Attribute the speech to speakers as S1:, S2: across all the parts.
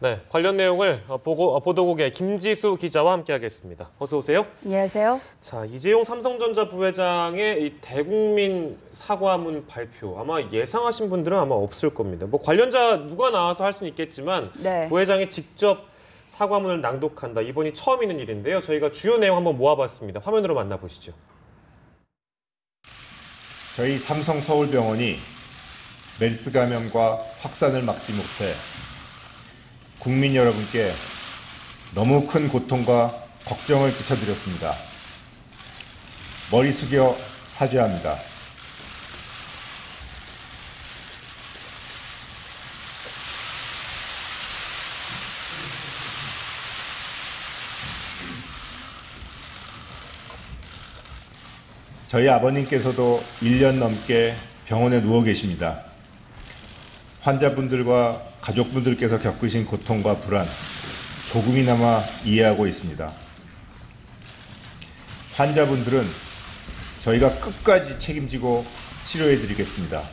S1: 네, 관련 내용을 보도국의 김지수 기자와 함께하겠습니다. 어서 오세요.
S2: 안녕하세요.
S1: 자, 이재용 삼성전자 부회장의 이 대국민 사과문 발표 아마 예상하신 분들은 아마 없을 겁니다. 뭐 관련자 누가 나와서 할 수는 있겠지만
S2: 네.
S1: 부회장이 직접 사과문을 낭독한다. 이번이 처음 있는 일인데요. 저희가 주요 내용 한번 모아봤습니다. 화면으로 만나보시죠.
S3: 저희 삼성서울병원이 메르스 감염과 확산을 막지 못해 국민 여러분께 너무 큰 고통과 걱정을 끼쳐드렸습니다. 머리 숙여 사죄합니다. 저희 아버님께서도 1년 넘게 병원에 누워 계십니다. 환자분들과 가족분들께서 겪으신 고통과 불안 조금이나마 이해하고 있습니다. 환자분들은 저희가 끝까지 책임지고 치료해 드리겠습니다.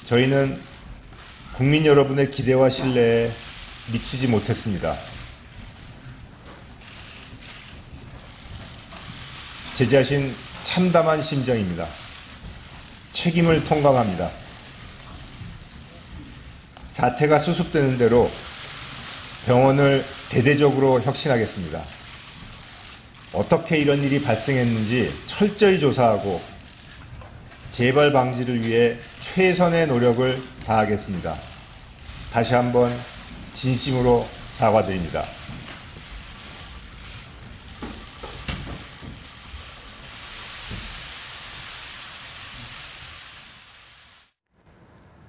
S3: 저희는 국민 여러분의 기대와 신뢰에 미치지 못했습니다. 제 자신 참담한 심정입니다. 책임을 통감합니다. 사태가 수습되는 대로 병원을 대대적으로 혁신하겠습니다. 어떻게 이런 일이 발생했는지 철저히 조사하고 재발 방지를 위해 최선의 노력을 다하겠습니다. 다시 한번 진심으로 사과드립니다.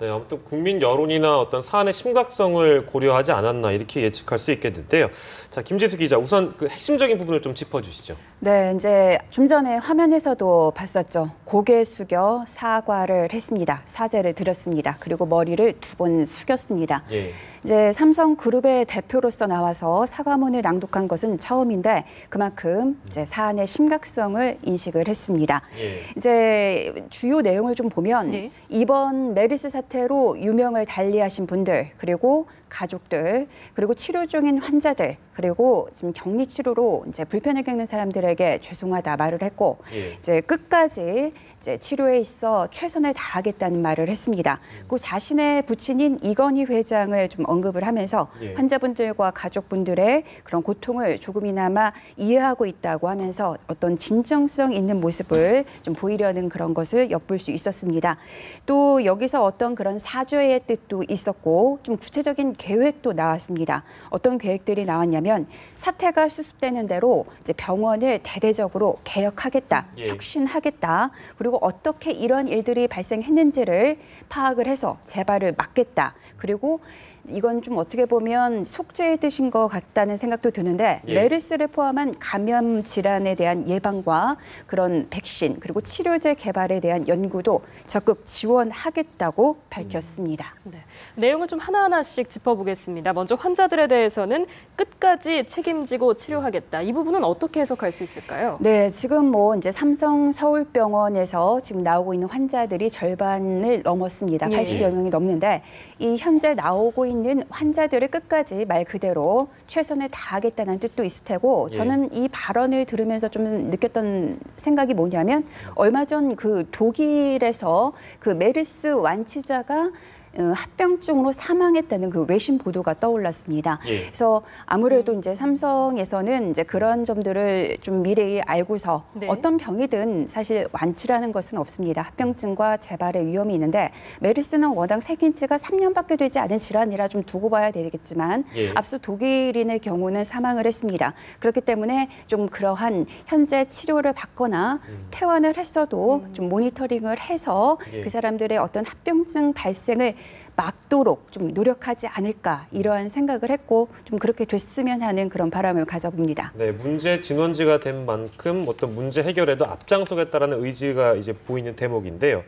S1: 네, 아무튼 국민 여론이나 어떤 사안의 심각성을 고려하지 않았나 이렇게 예측할 수 있겠는데요. 자, 김지수 기자, 우선 그 핵심적인 부분을 좀 짚어주시죠.
S2: 네, 이제 좀 전에 화면에서도 봤었죠. 고개 숙여 사과를 했습니다. 사죄를 드렸습니다. 그리고 머리를 2번 숙였습니다.
S1: 예.
S2: 이제 삼성그룹의 대표로서 나와서 사과문을 낭독한 것은 처음인데 그만큼 이제 사안의 심각성을 인식을 했습니다.
S1: 예.
S2: 이제 주요 내용을 좀 보면
S4: 네.
S2: 이번 메르스 사태로 유명을 달리하신 분들 그리고 가족들 그리고 치료 중인 환자들 그리고 지금 격리 치료로 이제 불편을 겪는 사람들에게 죄송하다 말을 했고
S1: 예.
S2: 이제 끝까지 이제 치료에 있어 최선을 다하겠다는 말을 했습니다. 그 자신의 부친인 이건희 회장을 좀 언급을 하면서
S1: 예.
S2: 환자분들과 가족분들의 그런 고통을 조금이나마 이해하고 있다고 하면서 어떤 진정성 있는 모습을 좀 보이려는 그런 것을 엿볼 수 있었습니다. 또 여기서 어떤 그런 사죄의 뜻도 있었고 좀 구체적인 계획도 나왔습니다. 어떤 계획들이 나왔냐면 사태가 수습되는 대로 이제 병원을 대대적으로 개혁하겠다,
S1: 예.
S2: 혁신하겠다. 그리고 어떻게 이런 일들이 발생했는지를 파악을 해서 재발을 막겠다. 그리고 이건 좀 어떻게 보면 속죄의 뜻인 것 같다는 생각도 드는데
S1: 예.
S2: 메르스를 포함한 감염 질환에 대한 예방과 그런 백신 그리고 치료제 개발에 대한 연구도 적극 지원하겠다고 밝혔습니다.
S4: 네. 내용을 좀 하나하나씩 짚어보겠습니다. 먼저 환자들에 대해서는 끝까지 책임지고 치료하겠다. 이 부분은 어떻게 해석할 수 있을까요?
S2: 네, 지금 뭐 이제 삼성 서울병원에서 지금 나오고 있는 환자들이 절반을 넘었습니다.
S4: 예.
S2: 80여 명이 넘는데 이 현재 나오고 있는 환자들을 끝까지 말 그대로 최선을 다하겠다는 뜻도 있을 테고 저는 이 발언을 들으면서 좀 느꼈던 생각이 뭐냐면 얼마 전 그 독일에서 그 메르스 완치자가 합병증으로 사망했다는 그 외신 보도가 떠올랐습니다.
S1: 예.
S2: 그래서 아무래도 이제 삼성에서는 이제 그런 점들을 좀 미래에 알고서
S4: 네.
S2: 어떤 병이든 사실 완치라는 것은 없습니다. 합병증과 재발의 위험이 있는데 메르스는 워낙 생긴 지가 3년밖에 되지 않은 질환이라 좀 두고 봐야 되겠지만
S1: 예.
S2: 앞서 독일인의 경우는 사망을 했습니다. 그렇기 때문에 좀 그러한 현재 치료를 받거나 퇴원을 했어도 좀 모니터링을 해서
S1: 예.
S2: 그 사람들의 어떤 합병증 발생을 막도록 좀 노력하지 않을까 이러한 생각을 했고 좀 그렇게 됐으면 하는 그런 바람을 가져봅니다.
S1: 네, 문제 진원지가 된 만큼 어떤 문제 해결에도 앞장서겠다라는 의지가 이제 보이는 대목인데요.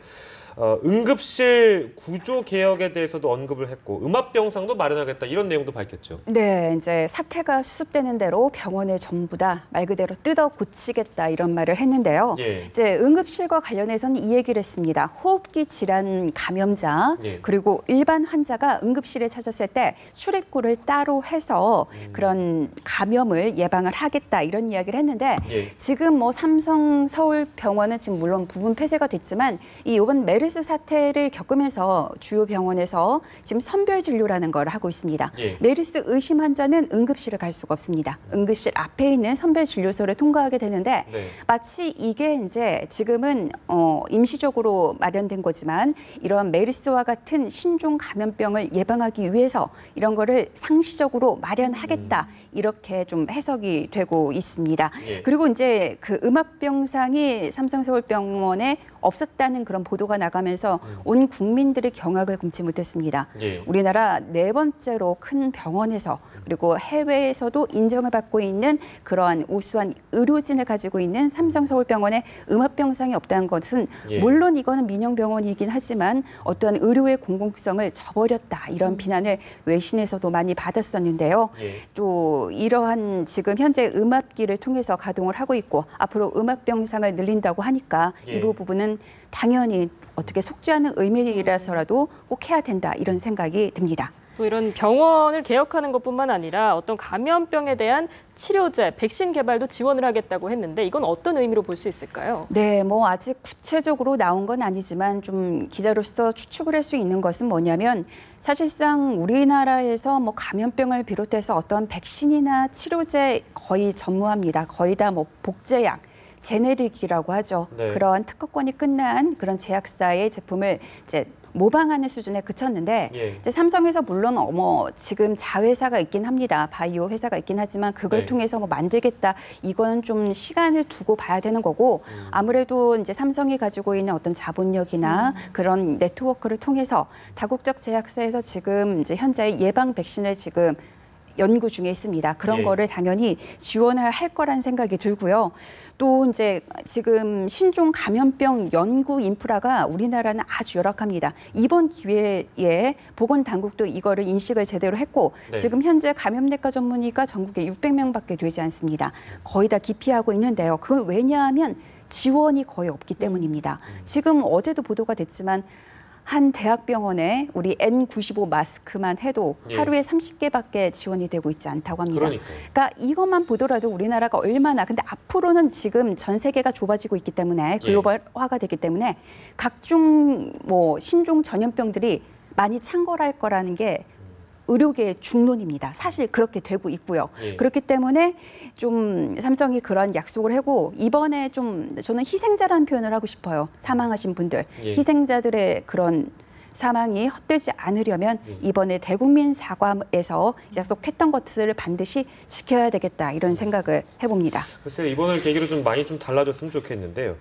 S1: 응급실 구조 개혁에 대해서도 언급을 했고 음압병상도 마련하겠다 이런 내용도 밝혔죠.
S2: 네, 이제 사태가 수습되는 대로 병원을 전부 다 말 그대로 뜯어 고치겠다 이런 말을 했는데요.
S1: 예.
S2: 이제 응급실과 관련해서는 이 얘기를 했습니다. 호흡기 질환 감염자
S1: 예.
S2: 그리고 일반 환자가 응급실에 찾았을 때 출입구를 따로 해서 그런 감염을 예방을 하겠다 이런 이야기를 했는데
S1: 예.
S2: 지금 뭐 삼성 서울병원은 지금 물론 부분 폐쇄가 됐지만 이 이번 메르스 사태를 겪으면서 주요 병원에서 지금 선별 진료라는 걸 하고 있습니다.
S1: 예.
S2: 메르스 의심 환자는 응급실을 갈 수가 없습니다. 응급실 앞에 있는 선별 진료소를 통과하게 되는데
S1: 네.
S2: 마치 이게 이제 지금은 임시적으로 마련된 거지만 이런 메르스와 같은 신종 감염병을 예방하기 위해서 이런 거를 상시적으로 마련하겠다 이렇게 좀 해석이 되고 있습니다.
S1: 예.
S2: 그리고 이제 그 음압병상이 삼성서울병원에 없었다는 그런 보도가 나가면서 온 국민들이 경악을 금치 못했습니다.
S1: 예.
S2: 우리나라 네 번째로 큰 병원에서 그리고 해외에서도 인정을 받고 있는 그러한 우수한 의료진을 가지고 있는 삼성서울병원에 음압병상이 없다는 것은
S1: 예.
S2: 물론 이거는 민영병원이긴 하지만 어떠한 의료의 공공성을 저버렸다 이런 비난을 외신에서도 많이 받았었는데요.
S1: 예.
S2: 또 이러한 지금 현재 음압기를 통해서 가동을 하고 있고 앞으로 음압병상을 늘린다고 하니까
S1: 예.
S2: 이 부분은 당연히 어떻게 속죄하는 의미라서라도 꼭 해야 된다 이런 생각이 듭니다.
S4: 또 이런 병원을 개혁하는 것뿐만 아니라 어떤 감염병에 대한 치료제, 백신 개발도 지원을 하겠다고 했는데 이건 어떤 의미로 볼 수 있을까요?
S2: 네, 뭐 아직 구체적으로 나온 건 아니지만 좀 기자로서 추측을 할 수 있는 것은 뭐냐면 사실상 우리나라에서 뭐 감염병을 비롯해서 어떤 백신이나 치료제 거의 전무합니다. 거의 다 뭐 복제약. 제네릭이라고 하죠.
S1: 네.
S2: 그런 특허권이 끝난 그런 제약사의 제품을 이제 모방하는 수준에 그쳤는데
S1: 예.
S2: 이제 삼성에서 물론 지금 자회사가 있긴 합니다. 바이오 회사가 있긴 하지만 그걸
S1: 네.
S2: 통해서 뭐 만들겠다 이거는 좀 시간을 두고 봐야 되는 거고 아무래도 이제 삼성이 가지고 있는 어떤 자본력이나 그런 네트워크를 통해서 다국적 제약사에서 지금 이제 현재 예방 백신을 지금 연구 중에 있습니다. 그런
S1: 예.
S2: 거를 당연히 지원을 할 거란 생각이 들고요. 또 이제 지금 신종 감염병 연구 인프라가 우리나라는 아주 열악합니다. 이번 기회에 보건당국도 이거를 인식을 제대로 했고
S1: 네.
S2: 지금 현재 감염내과 전문의가 전국에 600명밖에 되지 않습니다. 거의 다 기피하고 있는데요. 그건 왜냐하면 지원이 거의 없기 때문입니다. 지금 어제도 보도가 됐지만 한 대학병원에 우리 N95 마스크만 해도
S1: 예.
S2: 하루에 30개밖에 지원이 되고 있지 않다고 합니다.
S1: 그러니까요.
S2: 그러니까 이것만 보더라도 우리나라가 얼마나 근데 앞으로는 지금 전 세계가 좁아지고 있기 때문에 글로벌화가 되기 때문에 각종 뭐 신종 전염병들이 많이 창궐할 거라는 게 의료계의 중론입니다. 사실 그렇게 되고 있고요.
S1: 예.
S2: 그렇기 때문에 좀 삼성이 그런 약속을 하고 이번에 좀 저는 희생자라는 표현을 하고 싶어요. 사망하신 분들.
S1: 예.
S2: 희생자들의 그런 사망이 헛되지 않으려면 이번에 대국민 사과에서 약속했던 것들을 반드시 지켜야 되겠다 이런 생각을 해봅니다.
S1: 글쎄 이번을 계기로 좀 많이 좀 달라졌으면 좋겠는데요.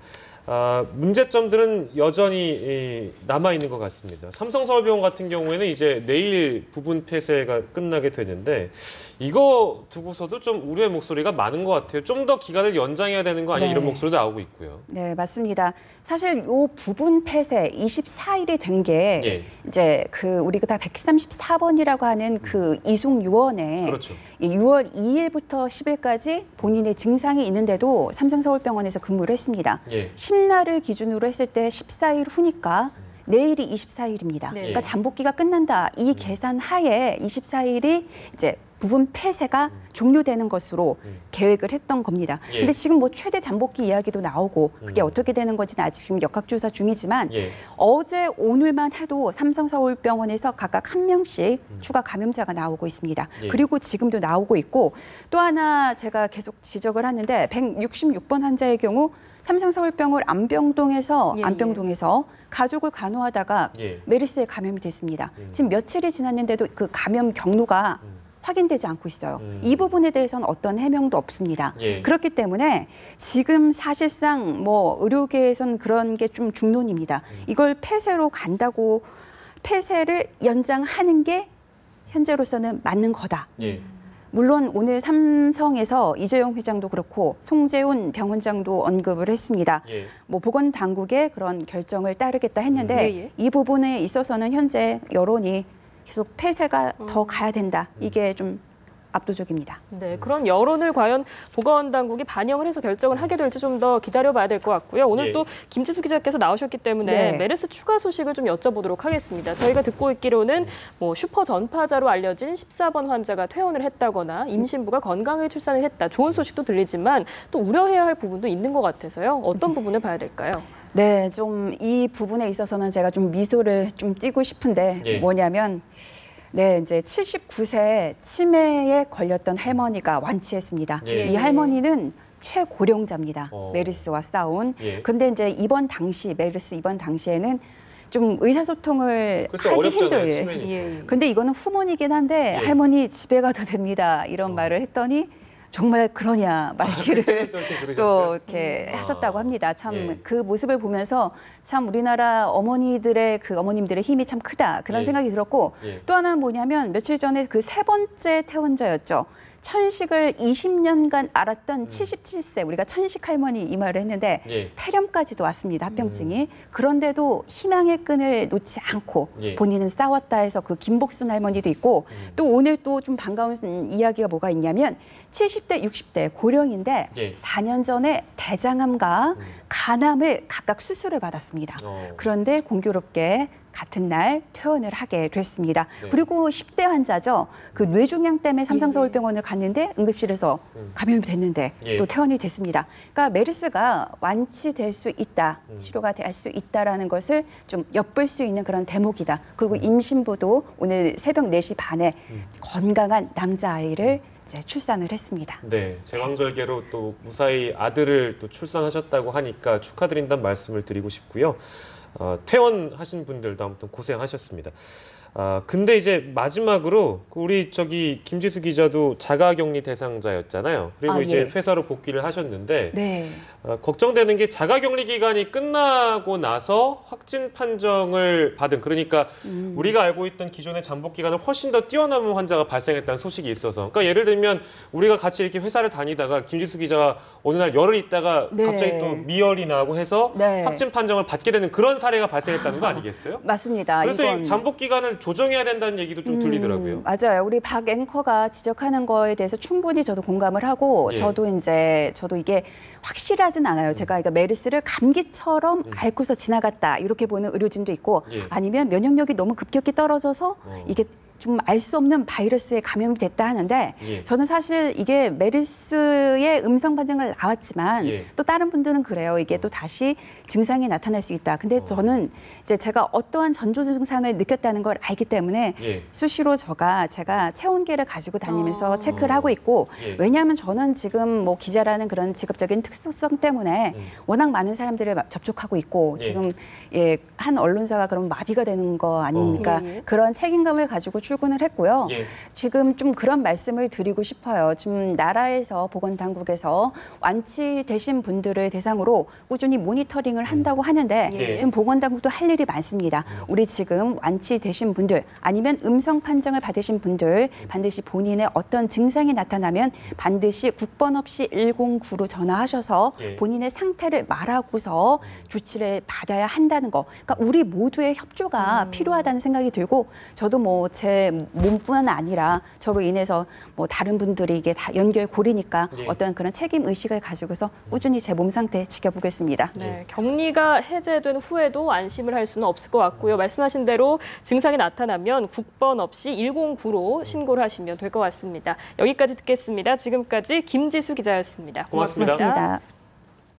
S1: 문제점들은 여전히 남아 있는 것 같습니다. 삼성서울병원 같은 경우에는 이제 내일 부분 폐쇄가 끝나게 되는데 이거 두고서도 좀 우려의 목소리가 많은 것 같아요. 좀 더 기간을 연장해야 되는 거 아니냐
S2: 네.
S1: 이런 목소리도 나오고 있고요.
S2: 네, 맞습니다. 사실 요 부분 폐쇄 24일이 된 게
S1: 예.
S2: 이제 그 우리가 134번이라고 하는 그 이송 요원에
S1: 그렇죠.
S2: 6월 2일부터 10일까지 본인의 증상이 있는데도 삼성서울병원에서 근무를 했습니다.
S1: 예.
S2: 10날을 기준으로 했을 때 14일 후니까 내일이 24일입니다.
S4: 네.
S2: 그러니까 잠복기가 끝난다. 이 계산 하에 24일이 이제 부분 폐쇄가 종료되는 것으로 계획을 했던 겁니다.
S1: 예.
S2: 근데 지금 뭐 최대 잠복기 이야기도 나오고 그게 어떻게 되는 건지는 아직 지금 역학조사 중이지만
S1: 예.
S2: 어제 오늘만 해도 삼성서울병원에서 각각 한 명씩 추가 감염자가 나오고 있습니다.
S1: 예.
S2: 그리고 지금도 나오고 있고 또 하나 제가 계속 지적을 하는데 166번 환자의 경우 삼성서울병원 안병동에서
S4: 예,
S2: 안병동에서 가족을 간호하다가
S1: 예.
S2: 메르스에 감염이 됐습니다. 지금 며칠이 지났는데도 그 감염 경로가 확인되지 않고 있어요. 이 부분에 대해서는 어떤 해명도 없습니다.
S1: 예.
S2: 그렇기 때문에 지금 사실상 뭐 의료계에서는 그런 게 좀 중론입니다. 이걸 폐쇄로 간다고 폐쇄를 연장하는 게 현재로서는 맞는 거다.
S1: 예.
S2: 물론 오늘 삼성에서 이재용 회장도 그렇고 송재훈 병원장도 언급을 했습니다.
S1: 예.
S2: 뭐 보건 당국의 그런 결정을 따르겠다 했는데
S4: 예, 예.
S2: 이 부분에 있어서는 현재 여론이 계속 폐쇄가 더 가야 된다. 이게 좀 압도적입니다.
S4: 네, 그런 여론을 과연 보건당국이 반영을 해서 결정을 하게 될지 좀 더 기다려봐야 될 것 같고요. 오늘
S1: 예.
S4: 또 김지수 기자께서 나오셨기 때문에
S2: 네.
S4: 메르스 추가 소식을 좀 여쭤보도록 하겠습니다. 저희가 듣고 있기로는 뭐 슈퍼 전파자로 알려진 14번 환자가 퇴원을 했다거나 임신부가 건강하게 출산을 했다. 좋은 소식도 들리지만 또 우려해야 할 부분도 있는 것 같아서요. 어떤 부분을 봐야 될까요?
S2: 네, 좀 이 부분에 있어서는 제가 좀 미소를 좀 띠고 싶은데
S1: 예.
S2: 뭐냐면 네, 이제 79세 치매에 걸렸던 할머니가 완치했습니다.
S1: 예.
S2: 이 할머니는 최고령자입니다.
S1: 어.
S2: 메르스와 싸운.
S1: 예.
S2: 근데 이제 메르스 입원 당시에는 좀 의사소통을
S1: 글쎄
S2: 하기
S1: 어렵잖아요.
S2: 힘들어요.
S1: 치매니까.
S4: 예.
S2: 근데 이거는 후문이긴 한데
S1: 예.
S2: 할머니 집에 가도 됩니다. 이런 말을 했더니 정말 그러냐 말기를
S1: 또 이렇게
S2: 또
S1: 그러셨어요?
S2: 이렇게 하셨다고 합니다. 참
S1: 예.
S2: 그 모습을 보면서 참 우리나라 어머니들의 그 어머님들의 힘이 참 크다 그런
S1: 예.
S2: 생각이 들었고
S1: 예.
S2: 또 하나는 뭐냐면 며칠 전에 그 세 번째 퇴원자였죠. 천식을 20년간 알았던 77세 우리가 천식 할머니 이 말을 했는데
S1: 예.
S2: 폐렴까지도 왔습니다. 합병증이. 그런데도 희망의 끈을 놓지 않고
S1: 예.
S2: 본인은 싸웠다 해서 그 김복순 할머니도 있고 또 오늘 또 좀 반가운 이야기가 뭐가 있냐면 70대, 60대 고령인데
S1: 예.
S2: 4년 전에 대장암과 간암을 각각 수술을 받았습니다. 그런데 공교롭게 같은 날 퇴원을 하게 됐습니다.
S1: 네.
S2: 그리고 10대 환자죠. 그 뇌종양 때문에 삼성서울병원을 갔는데 응급실에서 감염이 됐는데
S1: 예.
S2: 또 퇴원이 됐습니다. 그러니까 메르스가 완치될 수 있다, 치료가 될 수 있다라는 것을 좀 엿볼 수 있는 그런 대목이다. 그리고 임신부도 오늘 새벽 4시 반에 건강한 남자아이를 이제 출산을 했습니다.
S1: 네, 제왕절개로 또 무사히 아들을 또 출산하셨다고 하니까 축하드린다는 말씀을 드리고 싶고요. 퇴원하신 분들도 아무튼 고생하셨습니다. 근데 이제 마지막으로 우리 김지수 기자도 자가격리 대상자였잖아요. 그리고 이제
S2: 예.
S1: 회사로 복귀를 하셨는데
S2: 네.
S1: 걱정되는 게 자가격리 기간이 끝나고 나서 확진 판정을 받은 그러니까 우리가 알고 있던 기존의 잠복 기간을 훨씬 더 뛰어넘은 환자가 발생했다는 소식이 있어서 그러니까 예를 들면 우리가 같이 이렇게 회사를 다니다가 김지수 기자가 어느 날 열흘 있다가
S2: 네.
S1: 갑자기 또 미열이 나고 해서
S2: 네.
S1: 확진 판정을 받게 되는 그런 사례가 발생했다는 거 아니겠어요?
S2: 맞습니다.
S1: 그래서
S2: 이건
S1: 이 잠복 기간을 조정해야 된다는 얘기도 좀 들리더라고요.
S2: 맞아요. 우리 박 앵커가 지적하는 거에 대해서 충분히 저도 공감을 하고
S1: 예.
S2: 저도 이게 확실하진 않아요. 제가 그러니까 메르스를 감기처럼 앓고서 지나갔다 이렇게 보는 의료진도 있고
S1: 예.
S2: 아니면 면역력이 너무 급격히 떨어져서 이게 좀 알 수 없는 바이러스에 감염이 됐다 하는데
S1: 예.
S2: 저는 사실 이게 메르스의 음성 반응을 나왔지만
S1: 예.
S2: 또 다른 분들은 그래요. 이게 또 다시 증상이 나타날 수 있다. 근데 저는 이제 제가 어떠한 전조 증상을 느꼈다는 걸 알기 때문에
S1: 예.
S2: 수시로 제가 체온계를 가지고 다니면서 체크를 하고 있고
S1: 예.
S2: 왜냐하면 저는 지금 뭐 기자라는 그런 직업적인 특수성 때문에 워낙 많은 사람들을 접촉하고 있고
S1: 예.
S2: 지금 한 언론사가 그럼 마비가 되는 거 아닙니까?
S4: 예.
S2: 그런 책임감을 가지고 출근을 했고요.
S1: 예.
S2: 지금 좀 그런 말씀을 드리고 싶어요. 지금 나라에서 보건당국에서 완치되신 분들을 대상으로 꾸준히 모니터링을 한다고 하는데
S1: 예.
S2: 지금 보건당국도 할 일이 많습니다. 우리 지금 완치되신 분들 아니면 음성 판정을 받으신 분들 반드시 본인의 어떤 증상이 나타나면 반드시 국번 없이 109로 전화하셔서
S1: 예.
S2: 본인의 상태를 말하고서 조치를 받아야 한다는 거. 그러니까 우리 모두의 협조가 필요하다는 생각이 들고 저도 뭐 제 몸뿐만 아니라 저로 인해서 뭐 다른 분들이 이게 다 연결고리니까
S1: 예.
S2: 어떤 그런 책임 의식을 가지고서 꾸준히 제 몸 상태 지켜보겠습니다.
S4: 네, 격리가 해제된 후에도 안심을 할 수는 없을 것 같고요. 말씀하신 대로 증상이 나타나면 국번 없이 109로 신고를 하시면 될 것 같습니다. 여기까지 듣겠습니다. 지금까지 김지수 기자였습니다.
S1: 고맙습니다.
S2: 고맙습니다.